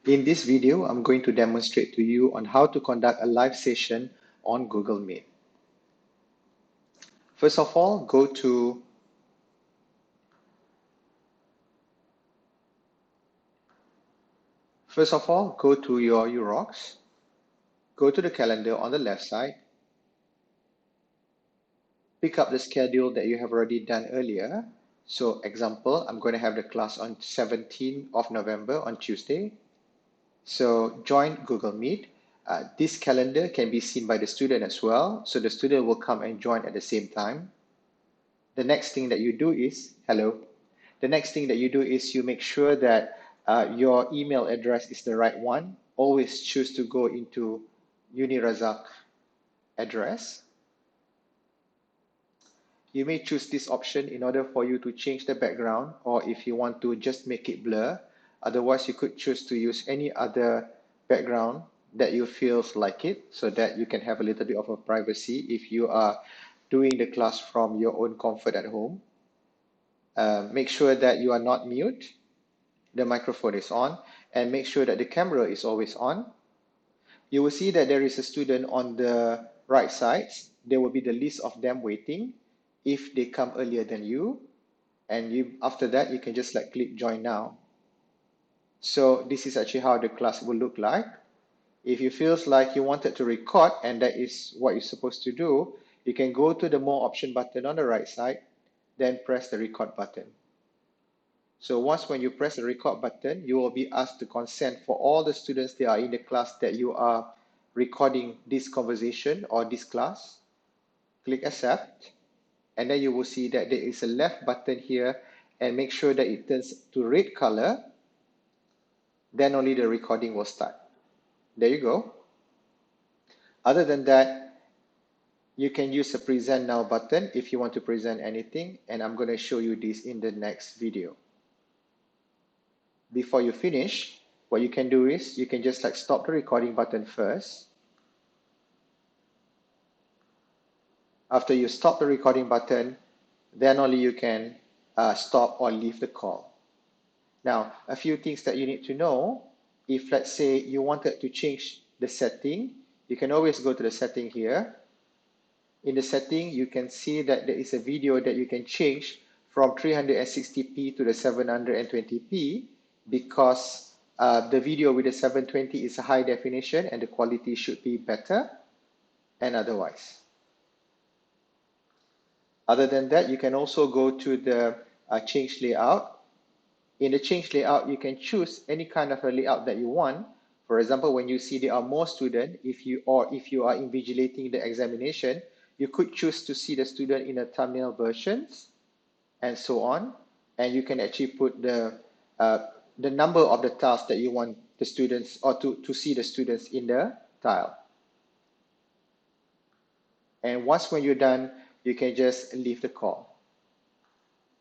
In this video, I'm going to demonstrate to you on how to conduct a live session on Google Meet. First of all, go to your UROX, go to the calendar on the left side, pick up the schedule that you have already done earlier. So example, I'm going to have the class on 17th of November on Tuesday. So join Google Meet. This calendar can be seen by the student as well. So the student will come and join at the same time. The next thing that you do is, the next thing that you do is you make sure that your email address is the right one. Always choose to go into Unirazak address. You may choose this option in order for you to change the background, or if you want to just make it blur. Otherwise, you could choose to use any other background that you feel like it, so that you can have a little bit of a privacy if you are doing the class from your own comfort at home. Make sure that you are not mute, the microphone is on, and make sure that the camera is always on. You will see that there is a student on the right side. There will be the list of them waiting if they come earlier than you. And after that, you can just click join now. So this is actually how the class will look like. If you feel like you wanted to record, and that is what you're supposed to do, you can go to the more option button on the right side, then press the record button. So when you press the record button, you will be asked to consent for all the students that are in the class that you are recording this conversation or this class. Click accept, and then you will see that there is a left button here, and make sure that it turns to red color. Then only the recording will start. There you go. Other than that, you can use the present now button if you want to present anything, and I'm going to show you this in the next video. Before you finish, what you can do is you can just stop the recording button first. After you stop the recording button, then only you can stop or leave the call. Now, a few things that you need to know. If let's say you wanted to change the setting, you can always go to the setting here. In the setting, you can see that there is a video that you can change from 360p to the 720p, because the video with the 720 is a high definition and the quality should be better, and otherwise. Other than that, you can also go to the change layout. In the change layout, you can choose any kind of a layout that you want. For example, when you see there are more students, if you are invigilating the examination, you could choose to see the student in a thumbnail versions, and so on. And you can actually put the number of the tiles that you want the students, or to see the students in the tile. And when you're done, you can just leave the call.